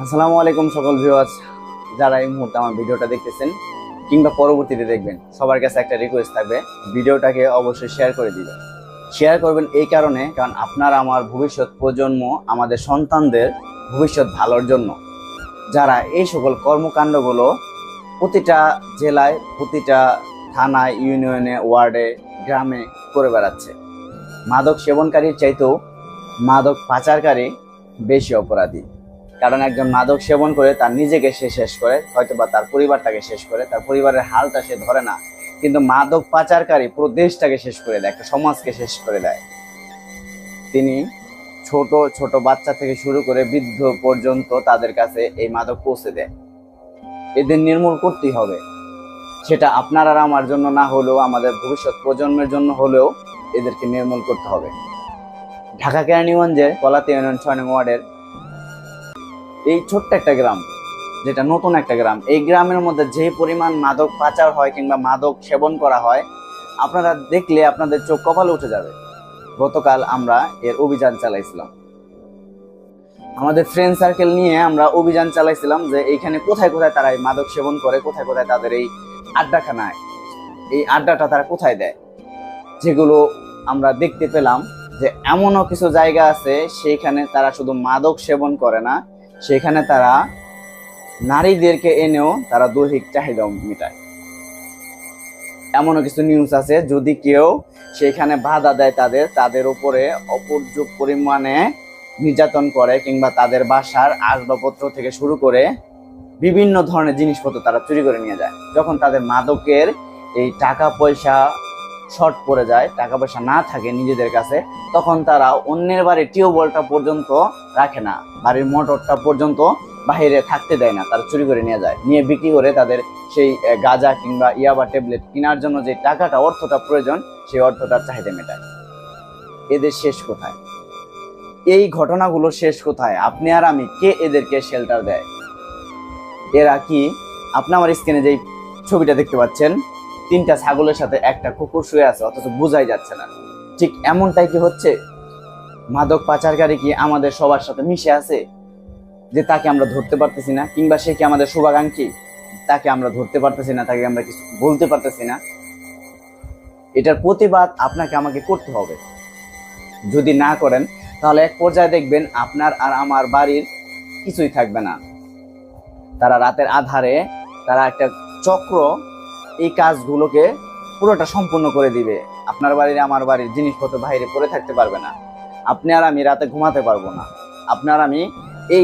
আসসালামু আলাইকুম সকল ভিউয়ার্স, যারা এই মুহূর্তে আমার ভিডিওটা দেখতেছেন কিংবা পরবর্তীতে দেখবেন, সবার কাছে একটা রিকোয়েস্ট থাকবে, ভিডিওটাকে অবশ্যই শেয়ার করে দিবেন। শেয়ার করবেন এই কারণে, কারণ আপনারা আমার ভবিষ্যৎ প্রজন্ম, আমাদের সন্তানদের ভবিষ্যৎ ভালোর জন্য যারা এই সকল কর্মকাণ্ডগুলো প্রতিটা জেলায়, প্রতিটা থানায়, ইউনিয়নে, ওয়ার্ডে, গ্রামে করে বেড়াচ্ছে। মাদক সেবনকারীর চাইতেও মাদক পাচারকারী বেশি অপরাধী। কারণ একজন মাদক সেবন করে তার নিজেকে সে শেষ করে, হয়তো বা তার পরিবারটাকে শেষ করে, তার পরিবারের হালটা সে ধরে না, কিন্তু মাদক পাচারকারী পুরো দেশটাকে শেষ করে দেয়, একটা সমাজকে শেষ করে দেয়। তিনি ছোট ছোট বাচ্চা থেকে শুরু করে বৃদ্ধ পর্যন্ত তাদের কাছে এই মাদক পৌঁছে দেয়। এদের নির্মূল করতেই হবে, সেটা আপনার আর আমার জন্য না হলেও আমাদের ভবিষ্যৎ প্রজন্মের জন্য হলেও এদেরকে নির্মূল করতে হবে। ঢাকা কেরানীগঞ্জের কলাতি ইউনিয়ন 6 নং ওয়ার্ডের এই ছোট্ট একটা গ্রাম, যেটা নতুন একটা গ্রাম, এই গ্রামের মধ্যে যে পরিমাণ মাদক পাচার হয় কিংবা মাদক সেবন করা হয়, আপনারা দেখলে আপনাদের চোখ কপালে উঠে যাবে। গতকাল আমরা এর অভিযান চালাইছিলাম, আমাদের ফ্রেন্ড সার্কেল নিয়ে আমরা অভিযান চালাইছিলাম যে এইখানে কোথায় কোথায় তারা এই মাদক সেবন করে, কোথায় কোথায় তাদের এই আড্ডাখানায় এই আড্ডাটা তারা কোথায় দেয়। যেগুলো আমরা দেখতে পেলাম যে এমনও কিছু জায়গা আছে সেইখানে তারা শুধু মাদক সেবন করে না, সেখানে তারা নারীদেরকে এনেও তারা দৈহিক চাহিদা মেটায়। এমনও কিছু নিউজ আছে, যদি কেউ সেখানে বাধা দেয় তাদের উপরে অপর্যাপ্ত পরিমাণে নির্যাতন করে কিংবা তাদের বাসার আসবাবপত্র থেকে শুরু করে বিভিন্ন ধরনের জিনিসপত্র তারা চুরি করে নিয়ে যায়। যখন তাদের মাদকের এই টাকা পয়সা শর্ট পড়ে যায়, টাকা পয়সা না থাকে নিজেদের কাছে, তখন তারা অন্যের বাড়ির টিউবওয়েলটা পর্যন্ত রাখে না, বাড়ির মোটরটা পর্যন্ত বাহিরে থাকতে দেয় না, তারা চুরি করে নিয়ে যায়, নিয়ে বিক্রি করে তাদের সেই গাঁজা কিংবা ইয়াবা ট্যাবলেট কেনার জন্য যে টাকাটা, অর্থটা প্রয়োজন, সেই অর্থটার চাহিদা মেটায়। এদের শেষ কোথায়? এই ঘটনাগুলো শেষ কোথায়? আপনি আর আমি কে এদেরকে শেল্টার দেয়? এরা কি, আপনি আমার স্ক্রিনে যেই ছবিটা দেখতে পাচ্ছেন, 3টা ছাগলের সাথে একটা কুকুর শুয়ে আছে, অথচ বোঝাই যাচ্ছে না। ঠিক এমনটাই কি হচ্ছে? মাদক পাচারকারী কি আমাদের সবার সাথে মিশে আছে, যে তাকে আমরা ধরতে পারতেছি না, কিংবা সে কি আমাদের শুভাকাঙ্ক্ষী, তাকে আমরা ধরতে পারতেছি না, তাকে আমরা কিছু বলতে পারতেছি না? এটার প্রতিবাদ আপনাকে আমাকে করতে হবে। যদি না করেন তাহলে এক পর্যায়ে দেখবেন আপনার আর আমার বাড়ির কিছুই থাকবে না। তারা রাতের আধারে তারা একটা চক্র এই কাজগুলোকে পুরোটা সম্পূর্ণ করে দিবে। আপনার বাড়ির আমার বাড়ির জিনিসপত্র বাইরে পড়ে থাকতে পারবে না, আপনি আর আমি রাতে ঘুমাতে পারবো না, আপনার আমি এই